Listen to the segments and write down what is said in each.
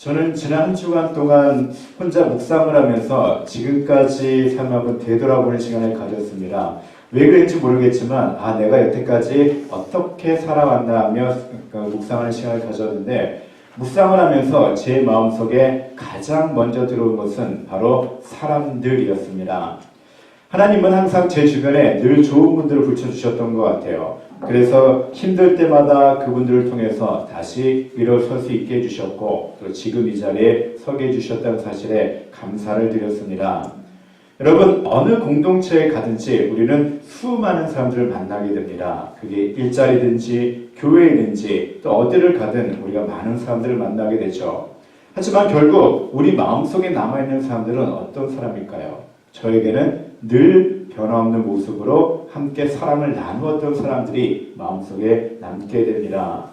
저는 지난 한 주간 동안 혼자 묵상을 하면서 지금까지 삶을 한번 되돌아보는 시간을 가졌습니다. 왜 그랬는지 모르겠지만 내가 여태까지 어떻게 살아왔나 하며 묵상하는 시간을 가졌는데, 묵상을 하면서 제 마음속에 가장 먼저 들어온 것은 바로 사람들이었습니다. 하나님은 항상 제 주변에 늘 좋은 분들을 붙여주셨던 것 같아요. 그래서 힘들 때마다 그분들을 통해서 다시 일어설 수 있게 해주셨고, 또 지금 이 자리에 서게 해주셨다는 사실에 감사를 드렸습니다. 여러분, 어느 공동체에 가든지 우리는 수많은 사람들을 만나게 됩니다. 그게 일자리든지 교회이든지 또 어디를 가든 우리가 많은 사람들을 만나게 되죠. 하지만 결국 우리 마음속에 남아있는 사람들은 어떤 사람일까요? 저에게는 늘 변함없는 모습으로 함께 사랑을 나누었던 사람들이 마음속에 남게 됩니다.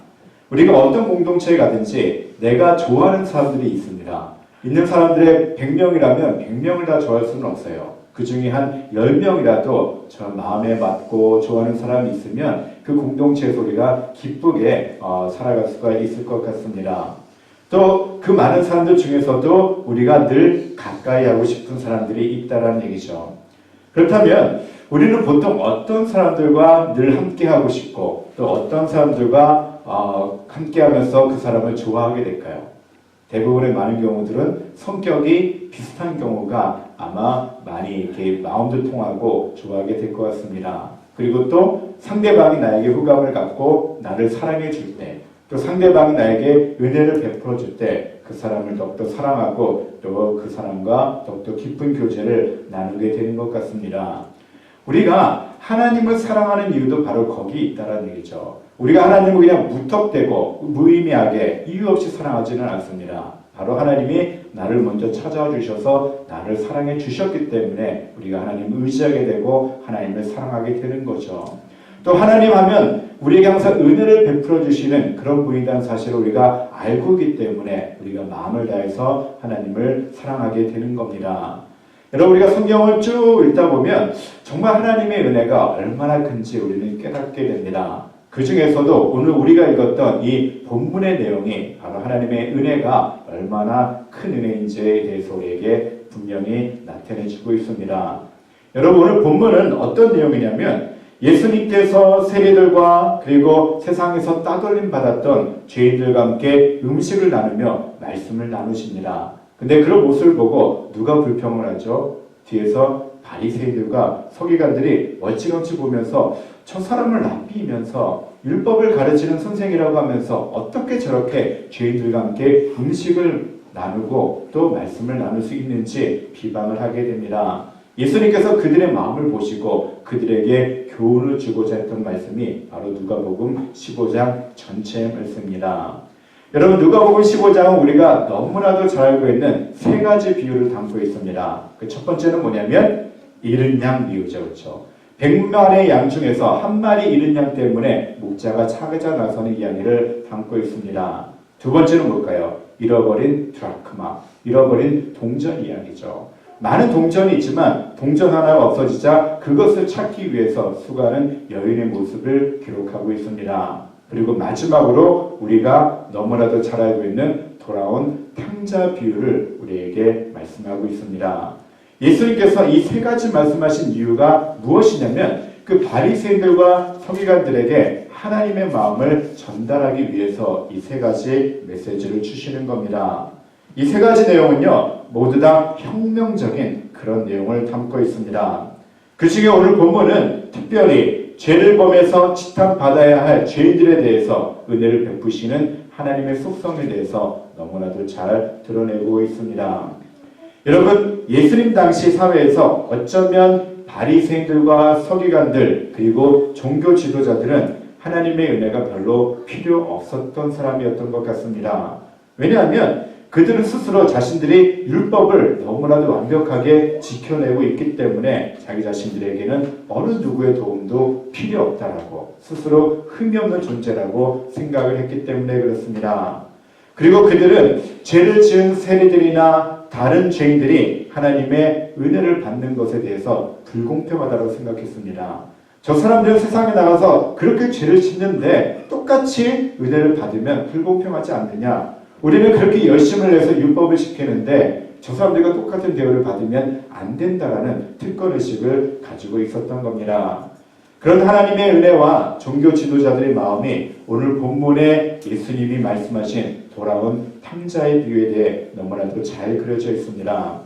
우리가 어떤 공동체에 가든지 내가 좋아하는 사람들이 있습니다. 있는 사람들의 100명이라면 100명을 다 좋아할 수는 없어요. 그 중에 한 10명이라도 저 마음에 맞고 좋아하는 사람이 있으면 그 공동체에서 우리가 기쁘게 살아갈 수가 있을 것 같습니다. 또 그 많은 사람들 중에서도 우리가 늘 가까이 하고 싶은 사람들이 있다는 얘기죠. 그렇다면 우리는 보통 어떤 사람들과 늘 함께하고 싶고 또 어떤 사람들과 함께하면서 그 사람을 좋아하게 될까요? 대부분의 많은 경우들은 성격이 비슷한 경우가 아마 많이 이렇게 마음도 통하고 좋아하게 될 것 같습니다. 그리고 또 상대방이 나에게 호감을 갖고 나를 사랑해 줄 때, 또 상대방이 나에게 은혜를 베풀어 줄 때 그 사람을 더욱더 사랑하고 또 그 사람과 더욱더 깊은 교제를 나누게 되는 것 같습니다. 우리가 하나님을 사랑하는 이유도 바로 거기 있다는 얘기죠. 우리가 하나님을 그냥 무턱대고 무의미하게 이유 없이 사랑하지는 않습니다. 바로 하나님이 나를 먼저 찾아와 주셔서 나를 사랑해 주셨기 때문에 우리가 하나님을 의지하게 되고 하나님을 사랑하게 되는 거죠. 또 하나님 하면 우리에게 항상 은혜를 베풀어 주시는 그런 분이라는 사실을 우리가 알고 있기 때문에 우리가 마음을 다해서 하나님을 사랑하게 되는 겁니다. 여러분, 우리가 성경을 쭉 읽다 보면 정말 하나님의 은혜가 얼마나 큰지 우리는 깨닫게 됩니다. 그 중에서도 오늘 우리가 읽었던 이 본문의 내용이 바로 하나님의 은혜가 얼마나 큰 은혜인지에 대해서 우리에게 분명히 나타내주고 있습니다. 여러분, 오늘 본문은 어떤 내용이냐면 예수님께서 세리들과 그리고 세상에서 따돌림 받았던 죄인들과 함께 음식을 나누며 말씀을 나누십니다. 근데 그런 모습을 보고 누가 불평을 하죠? 뒤에서 바리새인들과 서기관들이 멀찌감치 보면서 저 사람을 납비이면서 율법을 가르치는 선생이라고 하면서 어떻게 저렇게 죄인들과 함께 음식을 나누고 또 말씀을 나눌 수 있는지 비방을 하게 됩니다. 예수님께서 그들의 마음을 보시고 그들에게 교훈을 주고자 했던 말씀이 바로 누가복음 15장 전체의 말씀입니다. 여러분, 누가복음 15장은 우리가 너무나도 잘 알고 있는 세 가지 비유를 담고 있습니다. 그 첫 번째는 뭐냐면 잃은 양 비유죠. 그렇죠? 100마리의 양 중에서 한 마리 잃은 양 때문에 목자가 찾아 나서는 이야기를 담고 있습니다. 두 번째는 뭘까요? 잃어버린 드라크마, 잃어버린 동전 이야기죠. 많은 동전이 있지만 동전 하나가 없어지자 그것을 찾기 위해서 수많은 여인의 모습을 기록하고 있습니다. 그리고 마지막으로 우리가 너무나도 잘 알고 있는 돌아온 탕자 비유를 우리에게 말씀하고 있습니다. 예수님께서 이 세 가지 말씀하신 이유가 무엇이냐면 그 바리새인들과 서기관들에게 하나님의 마음을 전달하기 위해서 이 세 가지 메시지를 주시는 겁니다. 이 세 가지 내용은요, 모두 다 혁명적인 그런 내용을 담고 있습니다. 그 중에 오늘 본문은 특별히 죄를 범해서 지탄받아야 할 죄인들에 대해서 은혜를 베푸시는 하나님의 속성에 대해서 너무나도 잘 드러내고 있습니다. 여러분, 예수님 당시 사회에서 어쩌면 바리새인들과 서기관들 그리고 종교 지도자들은 하나님의 은혜가 별로 필요 없었던 사람이었던 것 같습니다. 왜냐하면 그들은 스스로 자신들이 율법을 너무나도 완벽하게 지켜내고 있기 때문에 자기 자신들에게는 어느 누구의 도움도 필요 없다라고 스스로 흠이 없는 존재라고 생각을 했기 때문에 그렇습니다. 그리고 그들은 죄를 지은 세리들이나 다른 죄인들이 하나님의 은혜를 받는 것에 대해서 불공평하다고 생각했습니다. 저 사람들은 세상에 나가서 그렇게 죄를 짓는데 똑같이 은혜를 받으면 불공평하지 않느냐? 우리는 그렇게 열심을 내서 율법을 지키는데 저 사람들과 똑같은 대우를 받으면 안 된다라는 특권의식을 가지고 있었던 겁니다. 그런 하나님의 은혜와 종교 지도자들의 마음이 오늘 본문에 예수님이 말씀하신 돌아온 탕자의 비유에 대해 너무나도 잘 그려져 있습니다.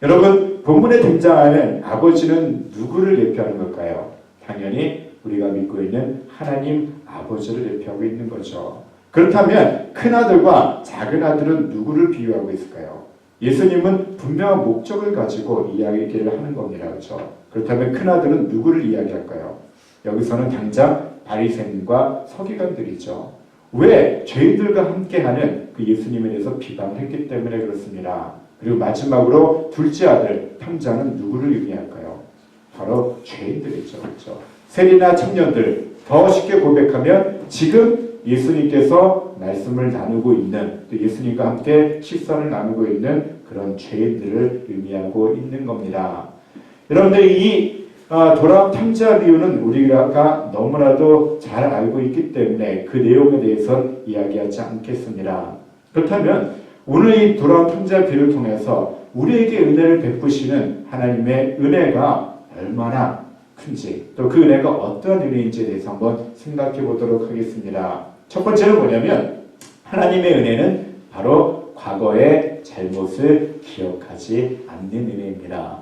여러분, 본문에 등장하는 아버지는 누구를 예표하는 걸까요? 당연히 우리가 믿고 있는 하나님 아버지를 예표하고 있는 거죠. 그렇다면 큰아들과 작은아들은 누구를 비유하고 있을까요? 예수님은 분명한 목적을 가지고 이야기를 하는 겁니다. 그렇죠? 그렇다면 큰아들은 누구를 이야기할까요? 여기서는 당장 바리새인과 서기관들이죠. 왜? 죄인들과 함께하는 그 예수님에 대해서 비방을 했기 때문에 그렇습니다. 그리고 마지막으로 둘째 아들 탕자는 누구를 의미할까요? 바로 죄인들이죠. 그렇죠? 세리나 청년들, 더 쉽게 고백하면 지금 예수님께서 말씀을 나누고 있는, 또 예수님과 함께 식사를 나누고 있는 그런 죄인들을 의미하고 있는 겁니다. 여러분들 이 돌아온 탕자 비유는 우리가 너무나도 잘 알고 있기 때문에 그 내용에 대해서는 이야기하지 않겠습니다. 그렇다면 오늘 이 돌아온 탕자 비유를 통해서 우리에게 은혜를 베푸시는 하나님의 은혜가 얼마나 큰지, 또 그 은혜가 어떠한 은혜인지에 대해서 한번 생각해 보도록 하겠습니다. 첫 번째는 뭐냐면 하나님의 은혜는 바로 과거의 잘못을 기억하지 않는 은혜입니다.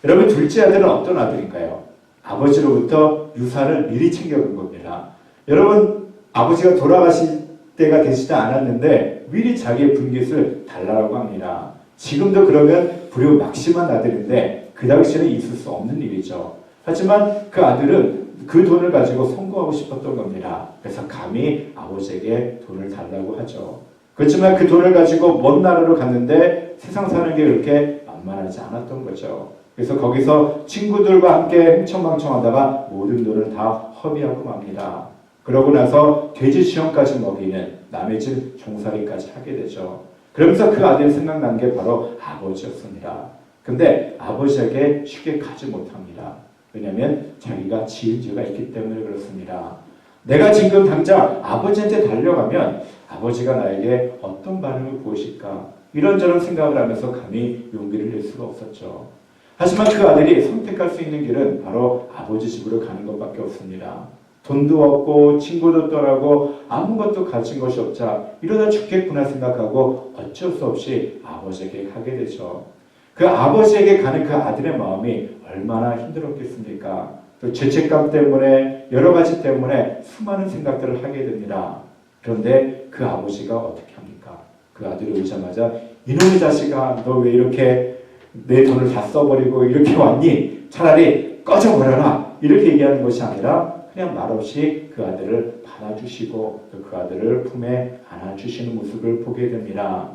여러분, 둘째 아들은 어떤 아들인가요? 아버지로부터 유산을 미리 챙겨간 겁니다. 여러분, 아버지가 돌아가실 때가 되지도 않았는데 미리 자기의 분깃을 달라고 합니다. 지금도 그러면 불효막심한 아들인데 그 당시에는 있을 수 없는 일이죠. 하지만 그 아들은 그 돈을 가지고 성공하고 싶었던 겁니다. 그래서 감히 아버지에게 돈을 달라고 하죠. 그렇지만 그 돈을 가지고 먼 나라로 갔는데 세상 사는 게 그렇게 만만하지 않았던 거죠. 그래서 거기서 친구들과 함께 흥청망청하다가 모든 돈을 다 허비하고 맙니다. 그러고 나서 돼지 시험까지 먹이는 남의 집 종살이까지 하게 되죠. 그러면서 그 아들이 생각난 게 바로 아버지였습니다. 근데 아버지에게 쉽게 가지 못합니다. 왜냐하면 자기가 지은 죄가 있기 때문에 그렇습니다. 내가 지금 당장 아버지한테 달려가면 아버지가 나에게 어떤 반응을 보이실까? 이런저런 생각을 하면서 감히 용기를 낼 수가 없었죠. 하지만 그 아들이 선택할 수 있는 길은 바로 아버지 집으로 가는 것밖에 없습니다. 돈도 없고 친구도 떠나고 아무것도 가진 것이 없자 이러다 죽겠구나 생각하고 어쩔 수 없이 아버지에게 가게 되죠. 그 아버지에게 가는 그 아들의 마음이 얼마나 힘들었겠습니까? 또 죄책감 때문에 여러 가지 때문에 수많은 생각들을 하게 됩니다. 그런데 그 아버지가 어떻게 합니까? 그 아들이 오자마자 이놈의 자식아, 너 왜 이렇게 내 돈을 다 써버리고 이렇게 왔니? 차라리 꺼져버려라. 이렇게 얘기하는 것이 아니라 그냥 말없이 그 아들을 받아주시고 또 그 아들을 품에 안아주시는 모습을 보게 됩니다.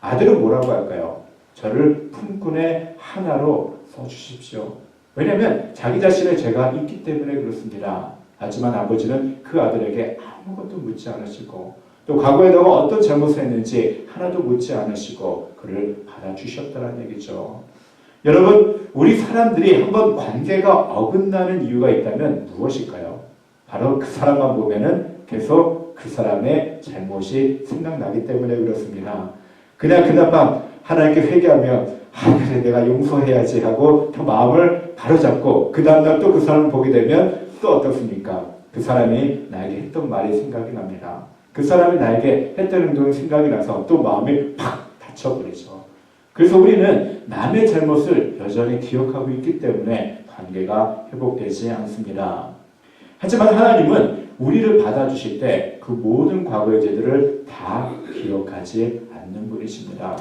아들은 뭐라고 할까요? 저를 품꾼의 하나로 써주십시오. 왜냐하면 자기 자신의 죄가 있기 때문에 그렇습니다. 하지만 아버지는 그 아들에게 아무것도 묻지 않으시고 또 과거에다가 어떤 잘못을 했는지 하나도 묻지 않으시고 그를 받아주셨다는 얘기죠. 여러분, 우리 사람들이 한번 관계가 어긋나는 이유가 있다면 무엇일까요? 바로 그 사람만 보면은 계속 그 사람의 잘못이 생각나기 때문에 그렇습니다. 그냥 그날밤 하나님께 회개하며 그래 내가 용서해야지 하고 또 마음을 바로잡고 그 다음날 또 그 사람을 보게 되면 또 어떻습니까? 그 사람이 나에게 했던 말이 생각이 납니다. 그 사람이 나에게 했던 행동이 생각이 나서 또 마음이 팍 닫혀버리죠. 그래서 우리는 남의 잘못을 여전히 기억하고 있기 때문에 관계가 회복되지 않습니다. 하지만 하나님은 우리를 받아주실 때 그 모든 과거의 죄들을 다 기억하지 않는 분이십니다.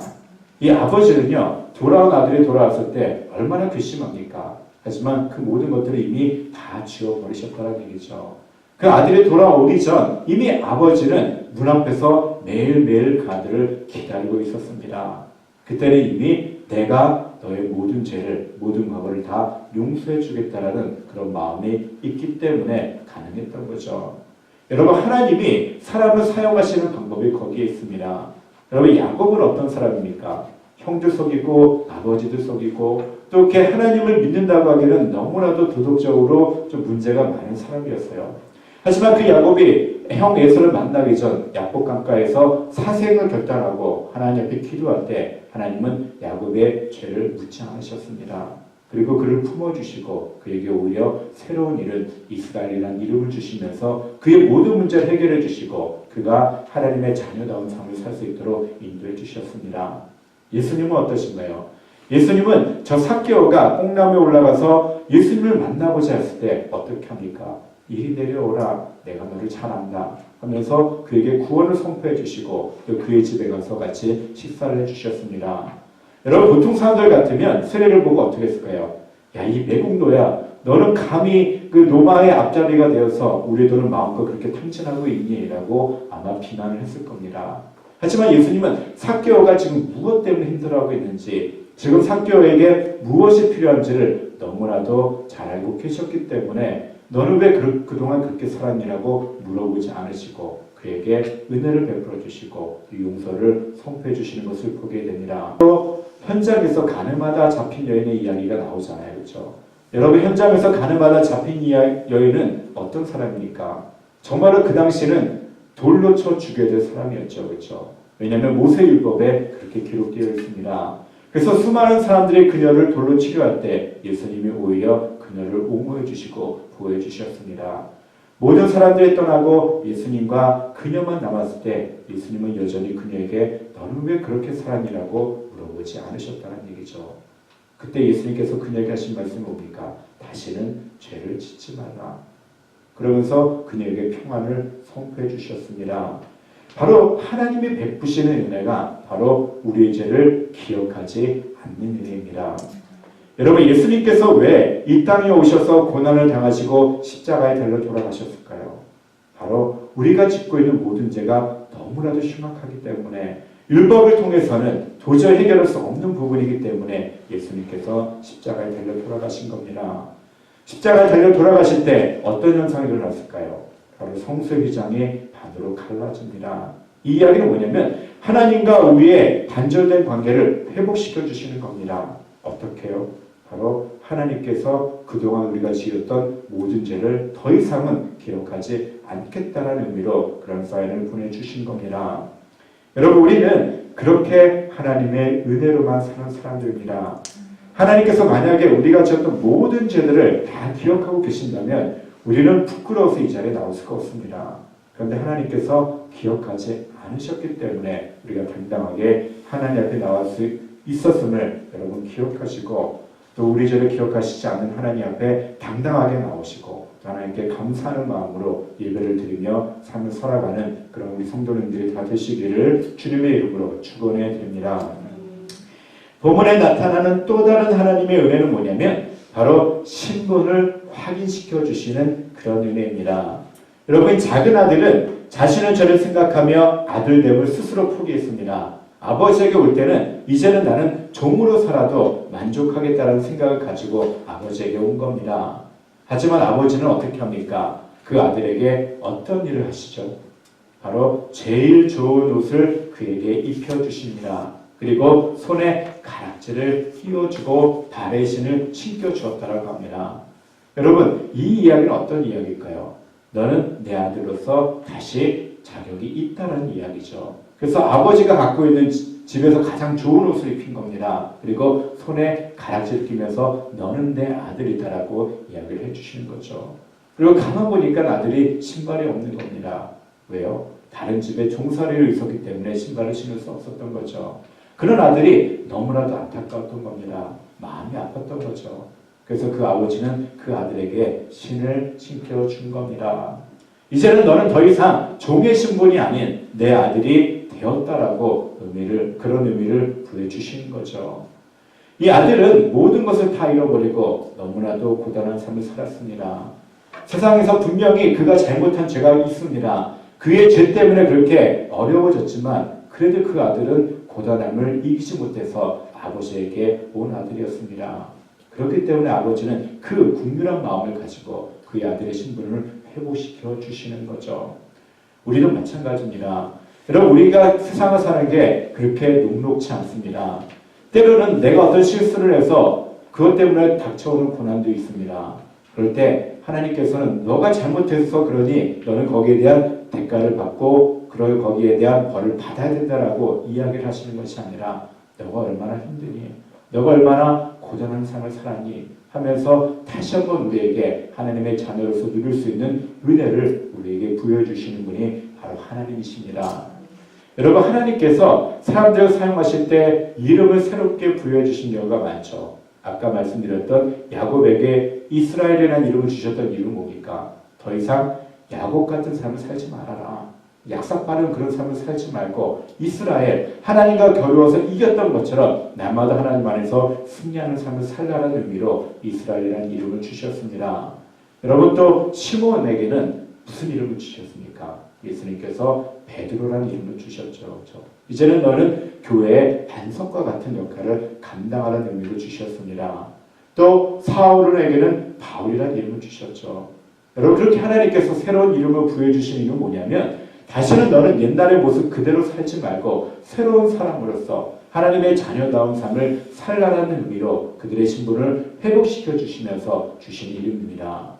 이 아버지는요, 돌아온 아들이 돌아왔을 때 얼마나 괘씸합니까? 하지만 그 모든 것들을 이미 다 지워버리셨다는 얘기죠. 그 아들이 돌아오기 전 이미 아버지는 문 앞에서 매일매일 그 아들을 기다리고 있었습니다. 그때는 이미 내가 너의 모든 죄를, 모든 과거를 다 용서해 주겠다라는 그런 마음이 있기 때문에 가능했던 거죠. 여러분, 하나님이 사람을 사용하시는 방법이 거기에 있습니다. 여러분, 야곱은 어떤 사람입니까? 형도 속이고 아버지도 속이고 또 이렇게 하나님을 믿는다고 하기에는 너무나도 도덕적으로 좀 문제가 많은 사람이었어요. 하지만 그 야곱이 형 에서를 만나기 전 야곱 강가에서 사생을 결단하고 하나님 앞에 기도할 때 하나님은 야곱의 죄를 묻지 않으셨습니다. 그리고 그를 품어주시고 그에게 오히려 새로운 이름 이스라엘이라는 이름을 주시면서 그의 모든 문제를 해결해 주시고 그가 하나님의 자녀다운 삶을 살 수 있도록 인도해 주셨습니다. 예수님은 어떠신가요? 예수님은 저 삭개오가 뽕나무에 올라가서 예수님을 만나고자 했을 때 어떻게 합니까? 이리 내려오라, 내가 너를 잘 안다 하면서 그에게 구원을 선포해 주시고 또 그의 집에 가서 같이 식사를 해 주셨습니다. 여러분, 보통 사람들 같으면 세례를 보고 어떻게 했을까요? 야, 이 매국노야, 너는 감히 그 로마의 앞자리가 되어서 우리 돈을 마음껏 그렇게 탕진하고 있니? 라고 아마 비난을 했을 겁니다. 하지만 예수님은 삭개오가 지금 무엇 때문에 힘들어하고 있는지, 지금 삭개오에게 무엇이 필요한지를 너무나도 잘 알고 계셨기 때문에 너는 왜 그동안 그렇게 살았니라고 물어보지 않으시고 그에게 은혜를 베풀어 주시고 용서를 선포해 주시는 것을 보게 됩니다. 또 현장에서 가늠하다 잡힌 여인의 이야기가 나오잖아요. 그렇죠? 여러분, 현장에서 가늠하다 잡힌 여인은 어떤 사람입니까? 정말로 그 당시는 돌로 쳐 죽여야 될 사람이었죠. 그렇죠? 왜냐하면 모세율법에 그렇게 기록되어 있습니다. 그래서 수많은 사람들이 그녀를 돌로 치료할 때 예수님이 오히려 그녀를 옹호해 주시고 보호해 주셨습니다. 모든 사람들이 떠나고 예수님과 그녀만 남았을 때 예수님은 여전히 그녀에게 너는 왜 그렇게 살았니라고 물어보지 않으셨다는 얘기죠. 그때 예수님께서 그녀에게 하신 말씀이 뭡니까? 다시는 죄를 짓지 말라. 그러면서 그녀에게 평안을 선포해 주셨습니다. 바로 하나님이 베푸시는 은혜가 바로 우리의 죄를 기억하지 않는 은혜입니다. 여러분, 예수님께서 왜 이 땅에 오셔서 고난을 당하시고 십자가에 달려 돌아가셨을까요? 바로 우리가 짓고 있는 모든 죄가 너무나도 심각하기 때문에 율법을 통해서는 도저히 해결할 수 없는 부분이기 때문에 예수님께서 십자가에 달려 돌아가신 겁니다. 십자가에 달려 돌아가실 때 어떤 현상이 일어났을까요? 바로 성소휘장이 반으로 갈라집니다. 이 이야기는 뭐냐면 하나님과 우리의 단절된 관계를 회복시켜 주시는 겁니다. 어떻게요? 바로 하나님께서 그동안 우리가 지었던 모든 죄를 더 이상은 기록하지 않겠다는 의미로 그런 사인을 보내주신 겁니다. 여러분, 우리는 그렇게 하나님의 은혜로만 사는 사람들입니다. 하나님께서 만약에 우리가 지었던 모든 죄들을 다 기억하고 계신다면 우리는 부끄러워서 이 자리에 나올 수가 없습니다. 그런데 하나님께서 기억하지 않으셨기 때문에 우리가 당당하게 하나님 앞에 나올 수 있었음을 여러분 기억하시고 또 우리 죄를 기억하시지 않는 하나님 앞에 당당하게 나오시고 하나님께 감사하는 마음으로 예배를 드리며 삶을 살아가는 그런 우리 성도님들이 다 되시기를 주님의 이름으로 축원해 드립니다. 본문에 나타나는 또 다른 하나님의 은혜는 뭐냐면 바로 신분을 확인시켜 주시는 그런 은혜입니다. 여러분, 작은 아들은 자신의 죄를 생각하며 아들됨을 스스로 포기했습니다. 아버지에게 올 때는 이제는 나는 종으로 살아도 만족하겠다는 생각을 가지고 아버지에게 온 겁니다. 하지만 아버지는 어떻게 합니까? 그 아들에게 어떤 일을 하시죠? 바로 제일 좋은 옷을 그에게 입혀주십니다. 그리고 손에 가락지를 띄워주고 발에 신을 신겨주었다고 합니다. 여러분, 이 이야기는 어떤 이야기일까요? 너는 내 아들로서 다시 자격이 있다는 이야기죠. 그래서 아버지가 갖고 있는 집에서 가장 좋은 옷을 입힌 겁니다. 그리고 손에 가락지를 끼면서 너는 내 아들이다라고 이야기를 해주시는 거죠. 그리고 가만 보니까 아들이 신발이 없는 겁니다. 왜요? 다른 집에 종살이로 있었기 때문에 신발을 신을 수 없었던 거죠. 그런 아들이 너무나도 안타까웠던 겁니다. 마음이 아팠던 거죠. 그래서 그 아버지는 그 아들에게 신을 신겨준 겁니다. 이제는 너는 더 이상 종의 신분이 아닌 내 아들이 되었다라고 그런 의미를 부여주시는 거죠. 이 아들은 모든 것을 다 잃어버리고 너무나도 고단한 삶을 살았습니다. 세상에서 분명히 그가 잘못한 죄가 있습니다. 그의 죄 때문에 그렇게 어려워졌지만 그래도 그 아들은 고단함을 이기지 못해서 아버지에게 온 아들이었습니다. 그렇기 때문에 아버지는 그 국률한 마음을 가지고 그의 아들의 신분을 회복시켜 주시는 거죠. 우리도 마찬가지입니다. 여러분, 우리가 세상을 사는 게 그렇게 녹록지 않습니다. 때로는 내가 어떤 실수를 해서 그것 때문에 닥쳐오는 고난도 있습니다. 그럴 때 하나님께서는 너가 잘못해서 그러니 너는 거기에 대한 대가를 받고 그럴 거기에 대한 벌을 받아야 된다라고 이야기를 하시는 것이 아니라 너가 얼마나 힘드니, 너가 얼마나 고단한 삶을 살았니 하면서 다시 한번 우리에게 하나님의 자녀로서 누릴 수 있는 은혜를 우리에게 부여해 주시는 분이 바로 하나님이십니다. 여러분, 하나님께서 사람들을 사용하실 때 이름을 새롭게 부여해 주신 경우가 많죠. 아까 말씀드렸던 야곱에게 이스라엘이라는 이름을 주셨던 이유는 뭡니까? 더 이상 야곱 같은 삶을 살지 말아라. 약삭빠른 그런 삶을 살지 말고 이스라엘, 하나님과 겨루어서 이겼던 것처럼 날마다 하나님 안에서 승리하는 삶을 살라는 의미로 이스라엘이라는 이름을 주셨습니다. 여러분, 또 시몬에게는 무슨 이름을 주셨습니까? 예수님께서 베드로라는 이름을 주셨죠. 그렇죠? 이제는 너는 교회의 반석과 같은 역할을 감당하라는 의미로 주셨습니다. 또 사울에게는 바울이라는 이름을 주셨죠. 여러분, 그렇게 하나님께서 새로운 이름을 부여해 주신 이유는 뭐냐면 다시는 너는 옛날의 모습 그대로 살지 말고 새로운 사람으로서 하나님의 자녀다운 삶을 살라는 의미로 그들의 신분을 회복시켜 주시면서 주신 이름입니다.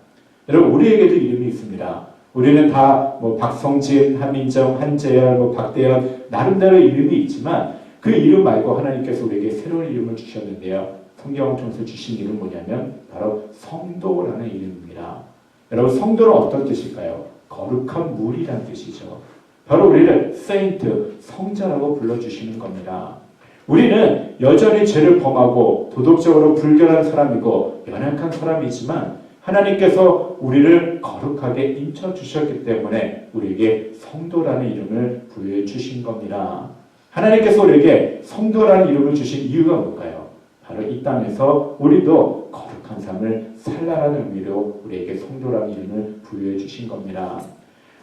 여러분, 우리에게도 이름이 있습니다. 우리는 다 박성진, 한민정, 한재열, 박대현 나름대로 이름이 있지만 그 이름 말고 하나님께서 우리에게 새로운 이름을 주셨는데요. 성경을 통해서 주신 이름은 뭐냐면 바로 성도라는 이름입니다. 여러분, 성도는 어떤 뜻일까요? 거룩한 물이라는 뜻이죠. 바로 우리를 세인트, 성자라고 불러주시는 겁니다. 우리는 여전히 죄를 범하고 도덕적으로 불결한 사람이고 연약한 사람이지만 하나님께서 우리를 거룩하게 인쳐주셨기 때문에 우리에게 성도라는 이름을 부여해 주신 겁니다. 하나님께서 우리에게 성도라는 이름을 주신 이유가 뭘까요? 바로 이 땅에서 우리도 거룩한 삶을 살라라는 의미로 우리에게 성도라는 이름을 부여해 주신 겁니다.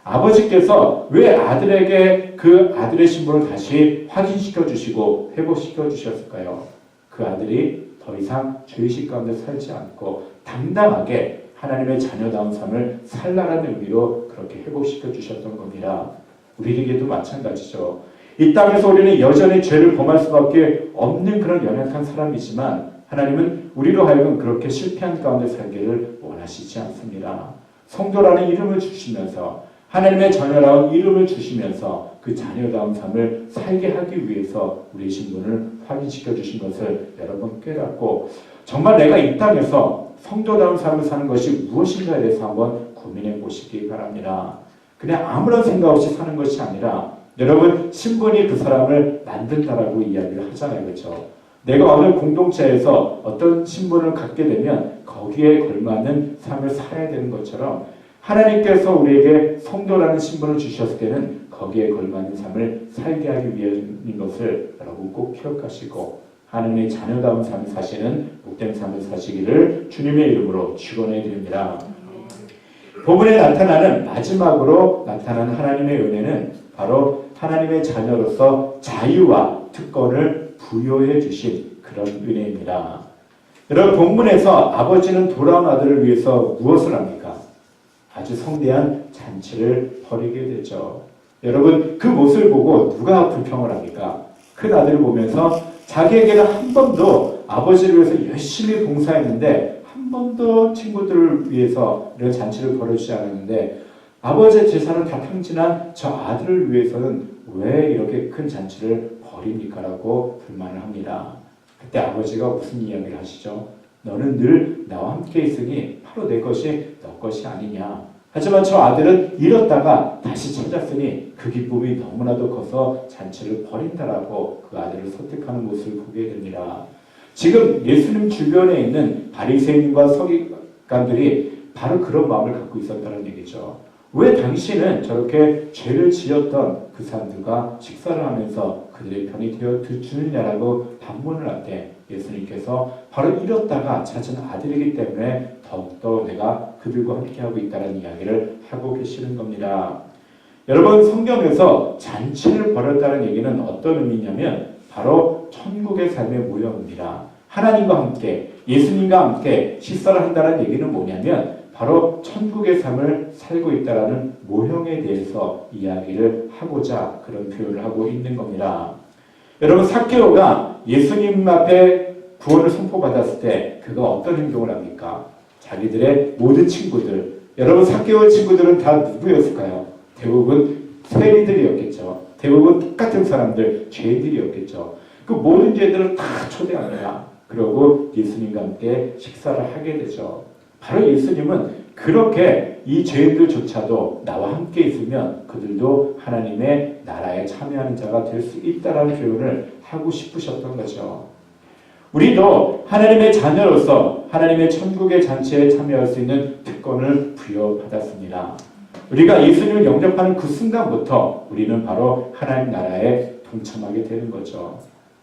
아버지께서 왜 아들에게 그 아들의 신분을 다시 확인시켜 주시고 회복시켜 주셨을까요? 그 아들이 더 이상 죄의식 가운데 살지 않고 당당하게 하나님의 자녀다운 삶을 살라라는 의미로 그렇게 회복시켜 주셨던 겁니다. 우리에게도 마찬가지죠. 이 땅에서 우리는 여전히 죄를 범할 수밖에 없는 그런 연약한 사람이지만 하나님은 우리로 하여금 그렇게 실패한 가운데 살기를 원하시지 않습니다. 성도라는 이름을 주시면서 하나님의 자녀라는 이름을 주시면서 그 자녀다운 삶을 살게 하기 위해서 우리의 신분을 확인시켜 주신 것을 여러분 깨닫고 정말 내가 이 땅에서 성도다운 삶을 사는 것이 무엇인가에 대해서 한번 고민해 보시기 바랍니다. 그냥 아무런 생각 없이 사는 것이 아니라 여러분, 신분이 그 사람을 만든다라고 이야기를 하잖아요. 그렇죠? 내가 어느 공동체에서 어떤 신분을 갖게 되면 거기에 걸맞는 삶을 살아야 되는 것처럼 하나님께서 우리에게 성도라는 신분을 주셨을 때는 거기에 걸맞는 삶을 살게 하기 위한 것을 여러분 꼭 기억하시고 하나님의 자녀다운 삶을 사시는 복된 삶을 사시기를 주님의 이름으로 축원해 드립니다. 본문에 나타나는 마지막으로 나타나는 하나님의 은혜는 바로 하나님의 자녀로서 자유와 특권을 부여해 주신 그런 은혜입니다. 여러분, 본문에서 아버지는 돌아온 아들을 위해서 무엇을 합니까? 아주 성대한 잔치를 벌이게 되죠. 여러분, 그 모습을 보고 누가 불평을 합니까? 큰 아들을 보면서 자기에게는 한 번도 아버지를 위해서 열심히 봉사했는데 한 번도 친구들을 위해서 이런 잔치를 벌여주지 않았는데 아버지의 재산을 다 탕진한 저 아들을 위해서는 왜 이렇게 큰 잔치를 벌입니까? 라고 불만을 합니다. 그때 아버지가 무슨 이야기를 하시죠? 너는 늘 나와 함께 있으니 바로 내 것이 너 것이 아니냐. 하지만 저 아들은 잃었다가 다시 찾았으니 그 기쁨이 너무나도 커서 잔치를 벌인다라고 그 아들을 설득하는 모습을 보게 됩니다. 지금 예수님 주변에 있는 바리새인과 서기관들이 바로 그런 마음을 갖고 있었다는 얘기죠. 왜 당신은 저렇게 죄를 지었던 그 사람들과 식사를 하면서 그들의 편이 되어 주느냐라고 반문을 할 때 예수님께서 바로 잃었다가 찾은 아들이기 때문에 더욱더 내가 그들과 함께하고 있다는 이야기를 하고 계시는 겁니다. 여러분, 성경에서 잔치를 벌였다는 얘기는 어떤 의미냐면 바로 천국의 삶의 모형입니다. 하나님과 함께 예수님과 함께 식사를 한다는 얘기는 뭐냐면 바로 천국의 삶을 살고 있다는 모형에 대해서 이야기를 하고자 그런 표현을 하고 있는 겁니다. 여러분, 삭개오가 예수님 앞에 구원을 선포받았을 때 그가 어떤 행동을 합니까? 자기들의 모든 친구들, 여러분 삭개오 친구들은 다 누구였을까요? 대부분 세리들이었겠죠. 대부분 똑같은 사람들, 죄인들이었겠죠. 그 모든 죄들을 다 초대합니다. 그러고 예수님과 함께 식사를 하게 되죠. 바로 예수님은 그렇게 이 죄인들조차도 나와 함께 있으면 그들도 하나님의 나라에 참여하는 자가 될 수 있다는 표현을 하고 싶으셨던 거죠. 우리도 하나님의 자녀로서 하나님의 천국의 잔치에 참여할 수 있는 특권을 부여받았습니다. 우리가 예수님을 영접하는 그 순간부터 우리는 바로 하나님 나라에 동참하게 되는 거죠.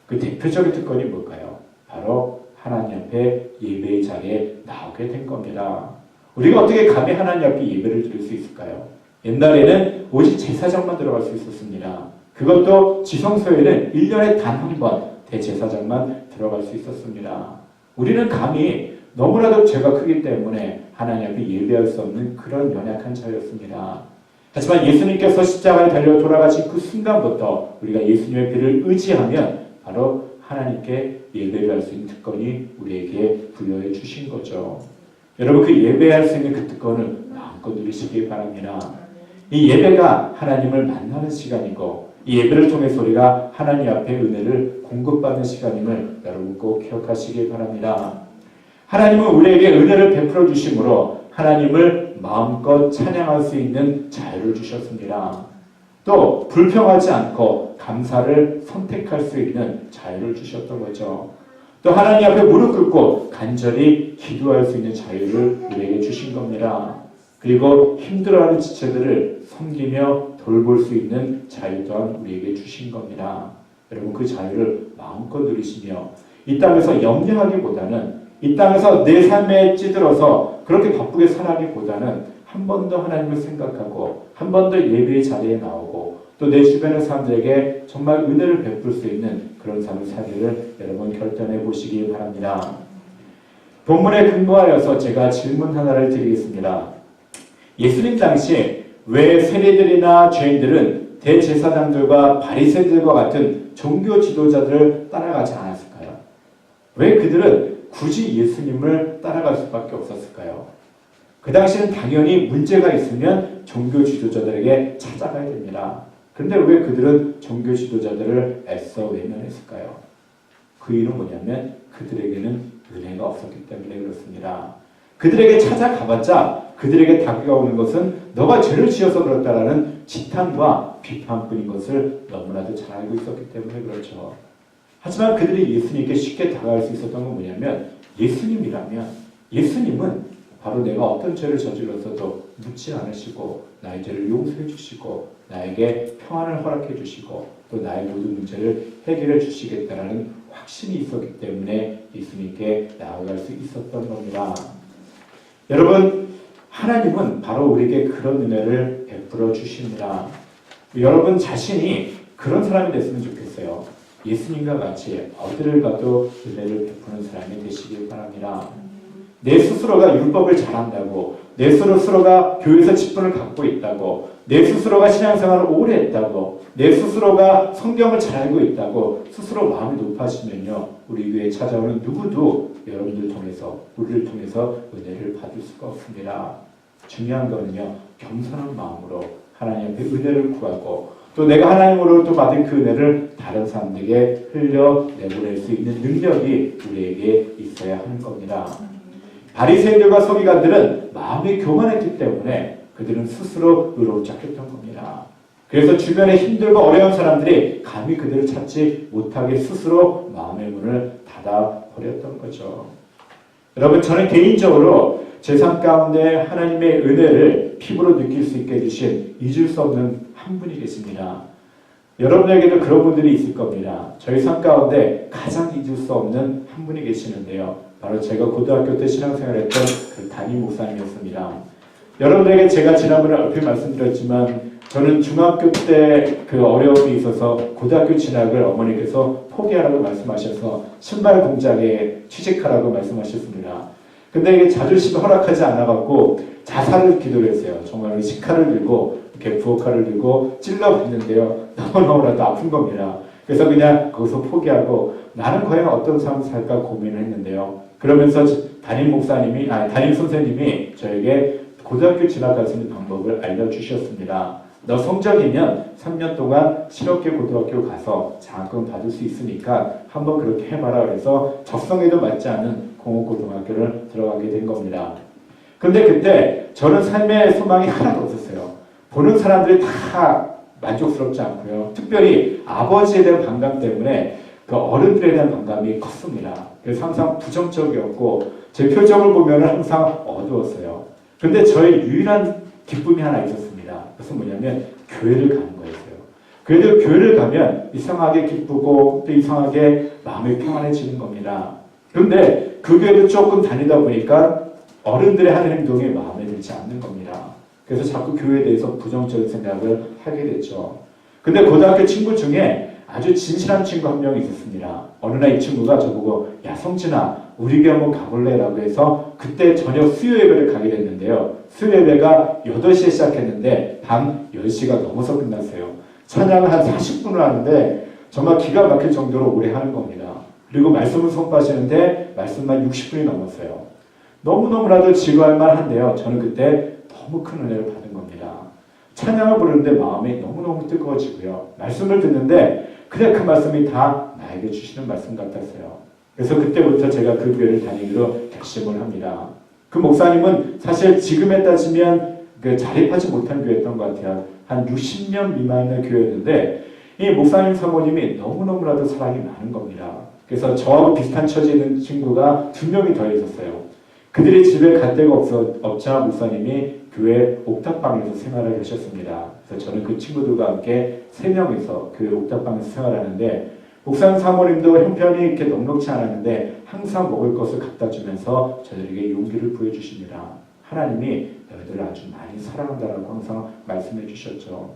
그 대표적인 특권이 뭘까요? 바로 하나님 앞에 예배의 자리에 나오게 된 겁니다. 우리가 어떻게 감히 하나님 앞에 예배를 드릴 수 있을까요? 옛날에는 오직 제사장만 들어갈 수 있었습니다. 그것도 지성소에는 1년에 단 한 번 대제사장만 들어갈 수 있었습니다. 우리는 감히 너무나도 죄가 크기 때문에 하나님 앞에 예배할 수 없는 그런 연약한 자였습니다. 하지만 예수님께서 십자가에 달려 돌아가신 그 순간부터 우리가 예수님의 피를 의지하면 바로 하나님께 예배를 할 수 있는 특권이 우리에게 부여해 주신 거죠. 여러분 그 예배할 수 있는 그 특권을 마음껏 누리시기 바랍니다. 이 예배가 하나님을 만나는 시간이고 이 예배를 통해서 우리가 하나님 앞에 은혜를 공급받는 시간임을 여러분 꼭 기억하시기 바랍니다. 하나님은 우리에게 은혜를 베풀어 주심으로 하나님을 마음껏 찬양할 수 있는 자유를 주셨습니다. 또 불평하지 않고 감사를 선택할 수 있는 자유를 주셨던 거죠. 또 하나님 앞에 무릎 꿇고 간절히 기도할 수 있는 자유를 우리에게 주신 겁니다. 그리고 힘들어하는 지체들을 섬기며 돌볼 수 있는 자유 또한 우리에게 주신 겁니다. 여러분 그 자유를 마음껏 누리시며 이 땅에서 염려하기보다는 이 땅에서 내 삶에 찌들어서 그렇게 바쁘게 살아가기보다는 한 번 더 하나님을 생각하고 한 번 더 예배의 자리에 나오고 또 내 주변의 사람들에게 정말 은혜를 베풀 수 있는 그런 삶을 살기를 여러분 결단해 보시기 바랍니다. 본문에 근거하여서 제가 질문 하나를 드리겠습니다. 예수님 당시 왜 세리들이나 죄인들은 대제사장들과 바리새인들과 같은 종교 지도자들을 따라가지 않았을까요? 왜 그들은 굳이 예수님을 따라갈 수밖에 없었을까요? 그 당시에는 당연히 문제가 있으면 종교 지도자들에게 찾아가야 됩니다. 그런데 왜 그들은 종교 지도자들을 애써 외면했을까요? 그 이유는 뭐냐면 그들에게는 은혜가 없었기 때문에 그렇습니다. 그들에게 찾아가봤자 그들에게 다가오는 것은 너가 죄를 지어서 그렇다라는 지탄과 비판뿐인 것을 너무나도 잘 알고 있었기 때문에 그렇죠. 하지만 그들이 예수님께 쉽게 다가갈 수 있었던 건 뭐냐면 예수님은 바로 내가 어떤 죄를 저질렀어도 묻지 않으시고 나의 죄를 용서해 주시고 나에게 평안을 허락해 주시고 또 나의 모든 문제를 해결해 주시겠다라는 확신이 있었기 때문에 예수님께 나아갈 수 있었던 겁니다. 여러분 하나님은 바로 우리에게 그런 은혜를 베풀어 주십니다. 여러분 자신이 그런 사람이 됐으면 좋겠어요. 예수님과 같이 어디를 가도 은혜를 베푸는 사람이 되시길 바랍니다. 내 스스로가 율법을 잘한다고, 내 스스로가 교회에서 직분을 갖고 있다고, 내 스스로가 신앙생활을 오래 했다고, 내 스스로가 성경을 잘 알고 있다고 스스로 마음이 높아지면요 우리 교회에 찾아오는 누구도 여러분들 통해서 우리를 통해서 은혜를 받을 수가 없습니다. 중요한 거는요 겸손한 마음으로 하나님 앞에 은혜를 구하고 또 내가 하나님으로부터 받은 그 은혜를 다른 사람들에게 흘려내보낼 수 있는 능력이 우리에게 있어야 하는 겁니다. 바리새인들과 서기관들은 마음이 교만했기 때문에 그들은 스스로 의로운 척했던 겁니다. 그래서 주변에 힘들고 어려운 사람들이 감히 그들을 찾지 못하게 스스로 마음의 문을 닫아버렸던 거죠. 여러분 저는 개인적으로 제 삶 가운데 하나님의 은혜를 피부로 느낄 수 있게 해주신 잊을 수 없는 한 분이 계십니다. 여러분에게도 그런 분들이 있을 겁니다. 저희 삶 가운데 가장 잊을 수 없는 한 분이 계시는데요. 바로 제가 고등학교 때 신앙생활했던 그 담임 목사님이었습니다. 여러분에게 제가 지난번에 얼핏 말씀드렸지만 저는 중학교 때 그 어려움이 있어서 고등학교 진학을 어머니께서 포기하라고 말씀하셔서 신발 공장에 취직하라고 말씀하셨습니다. 근데 이게 자존심이 허락하지 않아갖고 자살을 기도를 했어요. 정말 식칼을 들고 이렇게 부엌칼을 들고 찔러봤는데요. 너무너무나도 아픈 겁니다. 그래서 그냥 거기서 포기하고 나는 과연 어떤 삶을 살까 고민을 했는데요. 그러면서 담임 선생님이 저에게 고등학교 진학할 수 있는 방법을 알려주셨습니다. 너 성적이면 3년 동안 실업계 고등학교 가서 장학금 받을 수 있으니까 한번 그렇게 해봐라. 그래서 적성에도 맞지 않은 공업고등학교를 들어가게 된 겁니다. 근데 그때 저는 삶의 소망이 하나도 없었어요. 보는 사람들이 다 만족스럽지 않고요. 특별히 아버지에 대한 반감 때문에 그 어른들에 대한 반감이 컸습니다. 그래서 항상 부정적이었고 제 표정을 보면 항상 어두웠어요. 근데 저의 유일한 기쁨이 하나 있었습니다. 그것은 뭐냐면 교회를 가는 거였어요. 그래도 교회를 가면 이상하게 기쁘고 또 이상하게 마음이 평안해지는 겁니다. 그런데 그 교회를 조금 다니다 보니까 어른들의 하는 행동이 마음에 들지 않는 겁니다. 그래서 자꾸 교회에 대해서 부정적인 생각을 하게 됐죠. 근데 고등학교 친구 중에 아주 진실한 친구 한 명이 있었습니다. 어느 날 이 친구가 저보고 야 성진아 우리 교회 한번 가볼래? 라고 해서 그때 저녁 수요 예배를 가게 됐는데요. 수요 예배가 8시에 시작했는데 밤 10시가 넘어서 끝났어요. 찬양을 한 40분을 하는데 정말 기가 막힐 정도로 오래 하는 겁니다. 그리고 말씀은 손 빠지는데 말씀만 60분이 넘었어요. 너무너무나도 지루할 만한데요. 저는 그때 너무 큰 은혜를 받은 겁니다. 찬양을 부르는데 마음이 너무너무 뜨거워지고요. 말씀을 듣는데 그냥 그 말씀이 다 나에게 주시는 말씀 같았어요. 그래서 그때부터 제가 그 교회를 다니기로 결심을 합니다. 그 목사님은 사실 지금에 따지면 자립하지 못한 교회였던 것 같아요. 한 60년 미만의 교회였는데 이 목사님 사모님이 너무너무나도 사랑이 많은 겁니다. 그래서 저하고 비슷한 처지에 있는 친구가 2명이 더 있었어요. 그들이 집에 갈 데가 없자 목사님이 교회 옥탑방에서 생활을 하셨습니다. 그래서 저는 그 친구들과 함께 3명이서 교회 옥탑방에서 생활하는데 목사님 사모님도 형편이 이렇게 넉넉지 않았는데 항상 먹을 것을 갖다 주면서 저들에게 용기를 부여주십니다. 하나님이 너희들을 아주 많이 사랑한다라고 항상 말씀해 주셨죠.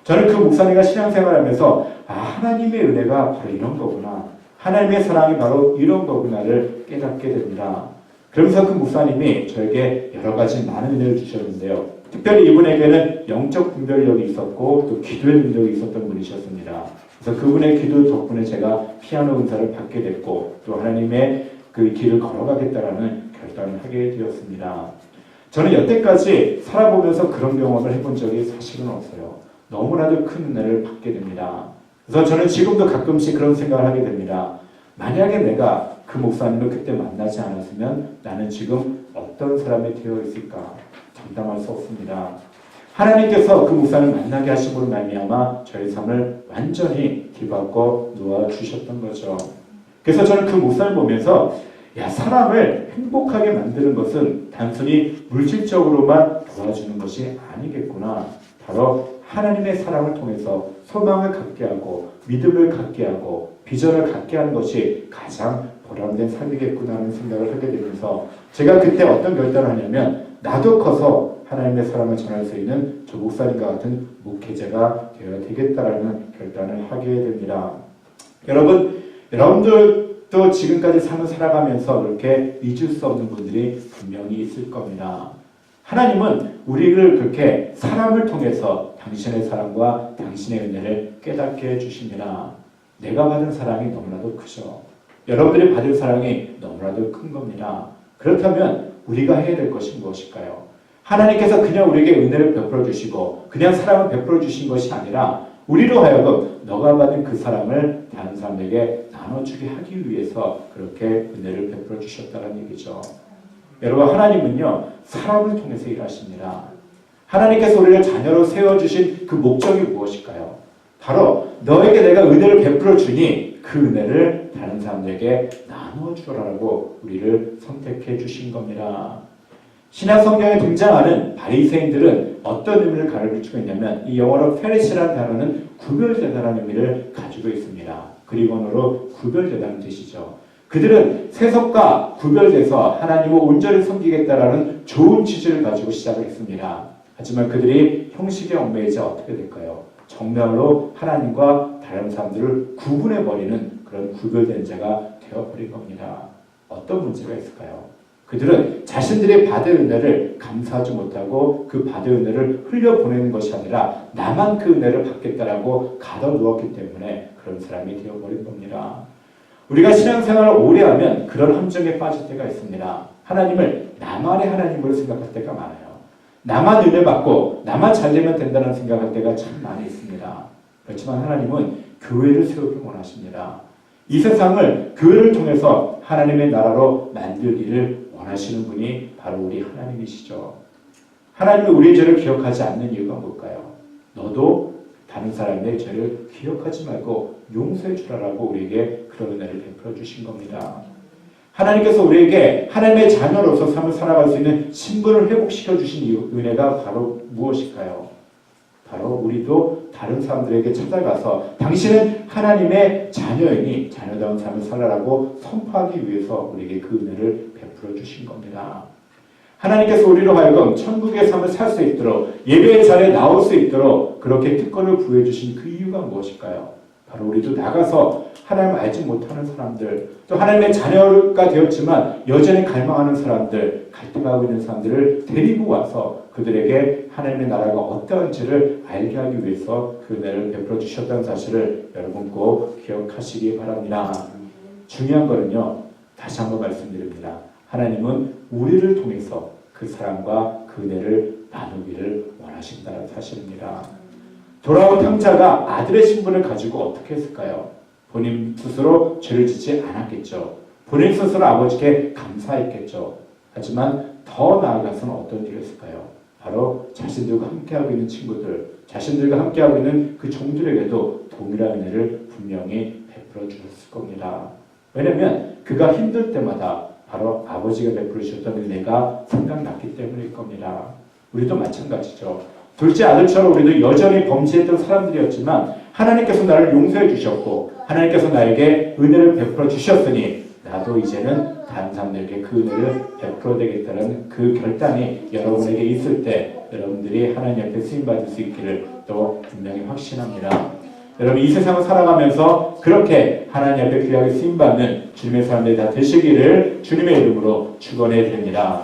저는 그 목사님과 신앙생활하면서 하나님의 은혜가 바로 이런 거구나. 하나님의 사랑이 바로 이런 거구나를 깨닫게 됩니다. 그러면서 그 목사님이 저에게 여러 가지 많은 은혜를 주셨는데요. 특별히 이분에게는 영적 분별력이 있었고 또 기도의 능력이 있었던 분이셨습니다. 그래서 그분의 기도 덕분에 제가 피아노 은사를 받게 됐고 또 하나님의 그 길을 걸어가겠다라는 결단을 하게 되었습니다. 저는 여태까지 살아보면서 그런 경험을 해본 적이 사실은 없어요. 너무나도 큰 은혜를 받게 됩니다. 그래서 저는 지금도 가끔씩 그런 생각을 하게 됩니다. 만약에 내가 그 목사님을 그때 만나지 않았으면 나는 지금 어떤 사람이 되어 있을까 장담할 수 없습니다. 하나님께서 그 목사를 만나게 하심으로 말미암아 저의 삶을 완전히 뒤바꿔 놓아주셨던 거죠. 그래서 저는 그 목사를 보면서 사람을 행복하게 만드는 것은 단순히 물질적으로만 도와주는 것이 아니겠구나. 바로 하나님의 사랑을 통해서 소망을 갖게 하고 믿음을 갖게 하고 비전을 갖게 하는 것이 가장 보람된 삶이겠구나 하는 생각을 하게 되면서 제가 그때 어떤 결단을 하냐면 나도 커서 하나님의 사랑을 전할 수 있는 저 목사님과 같은 목회자가 되어야 되겠다라는 결단을 하게 됩니다. 여러분들도 지금까지 삶을 살아가면서 그렇게 잊을 수 없는 분들이 분명히 있을 겁니다. 하나님은 우리를 그렇게 사람을 통해서 당신의 사랑과 당신의 은혜를 깨닫게 해주십니다. 내가 받은 사랑이 너무나도 크죠. 여러분들이 받을 사랑이 너무나도 큰 겁니다. 그렇다면 우리가 해야 될 것이 무엇일까요? 하나님께서 그냥 우리에게 은혜를 베풀어 주시고 그냥 사랑을 베풀어 주신 것이 아니라 우리로 하여금 너가 받은 그 사랑을 다른 사람에게 나눠주게 하기 위해서 그렇게 은혜를 베풀어 주셨다는 얘기죠. 여러분 하나님은요 사람을 통해서 일하십니다. 하나님께서 우리를 자녀로 세워주신 그 목적이 무엇일까요? 바로 너에게 내가 은혜를 베풀어 주니 그 은혜를 다른 사람들에게 나누어 주라고 우리를 선택해 주신 겁니다. 신약 성경에 등장하는 바리새인들은 어떤 의미를 가르치고 있냐면 이 영어로 페리시라는 단어는 구별되다라는 의미를 가지고 있습니다. 그리고어로 구별되다는 뜻이죠. 그들은 세속과 구별돼서 하나님을 온전히 섬기겠다라는 좋은 취지를 가지고 시작을 했습니다. 하지만 그들이 형식에 얽매이자 어떻게 될까요? 정말로 하나님과 다른 사람들을 구분해버리는 그런 구별된 자가 되어버린 겁니다. 어떤 문제가 있을까요? 그들은 자신들이 받은 은혜를 감사하지 못하고 그 받은 은혜를 흘려보내는 것이 아니라 나만 그 은혜를 받겠다라고 가둬누웠기 때문에 그런 사람이 되어버린 겁니다. 우리가 신앙생활을 오래 하면 그런 함정에 빠질 때가 있습니다. 하나님을 나만의 하나님으로 생각할 때가 많아요. 나만 은혜 받고 나만 잘 되면 된다는 생각할 때가 참 많이 있습니다. 그렇지만 하나님은 교회를 세우기 원하십니다. 이 세상을 교회를 통해서 하나님의 나라로 만들기를 원하시는 분이 바로 우리 하나님이시죠. 하나님이 우리의 죄를 기억하지 않는 이유가 뭘까요? 너도 다른 사람의 죄를 기억하지 말고 용서해 주라라고 우리에게 그런 은혜를 베풀어 주신 겁니다. 하나님께서 우리에게 하나님의 자녀로서 삶을 살아갈 수 있는 신분을 회복시켜 주신 이 은혜가 바로 무엇일까요? 바로 우리도 다른 사람들에게 찾아가서 당신은 하나님의 자녀이니 자녀다운 삶을 살아라고 선포하기 위해서 우리에게 그 은혜를 베풀어 주신 겁니다. 하나님께서 우리로 하여금 천국의 삶을 살 수 있도록 예배의 자리에 나올 수 있도록 그렇게 특권을 부여해 주신 그 이유가 무엇일까요? 바로 우리도 나가서 하나님을 알지 못하는 사람들, 또 하나님의 자녀가 되었지만 여전히 갈망하는 사람들, 갈등하고 있는 사람들을 데리고 와서 그들에게 하나님의 나라가 어떠한지를 알게 하기 위해서 그 은혜를 베풀어 주셨다는 사실을 여러분 꼭 기억하시기 바랍니다. 중요한 거는요, 다시 한번 말씀드립니다. 하나님은 우리를 통해서 그 사랑과 그 은혜를 나누기를 원하신다는 사실입니다. 돌아온 탕자가 아들의 신분을 가지고 어떻게 했을까요? 본인 스스로 죄를 짓지 않았겠죠. 본인 스스로 아버지께 감사했겠죠. 하지만 더 나아가서는 어떤 일을 했을까요? 바로 자신들과 함께하고 있는 친구들, 자신들과 함께하고 있는 그 종들에게도 동일한 은혜를 분명히 베풀어 주셨을 겁니다. 왜냐하면 그가 힘들 때마다 바로 아버지가 베풀어 주셨던 은혜가 생각났기 때문일 겁니다. 우리도 마찬가지죠. 둘째 아들처럼 우리도 여전히 범죄했던 사람들이었지만 하나님께서 나를 용서해 주셨고 하나님께서 나에게 은혜를 베풀어 주셨으니 나도 이제는 다른 사람들에게 그 은혜를 베풀어 되겠다는 그 결단이 여러분에게 있을 때 여러분들이 하나님 앞에 쓰임받을 수 있기를 또 분명히 확신합니다. 여러분 이 세상을 살아가면서 그렇게 하나님 앞에 귀하게 쓰임받는 주님의 사람들이 다 되시기를 주님의 이름으로 축원해 드립니다.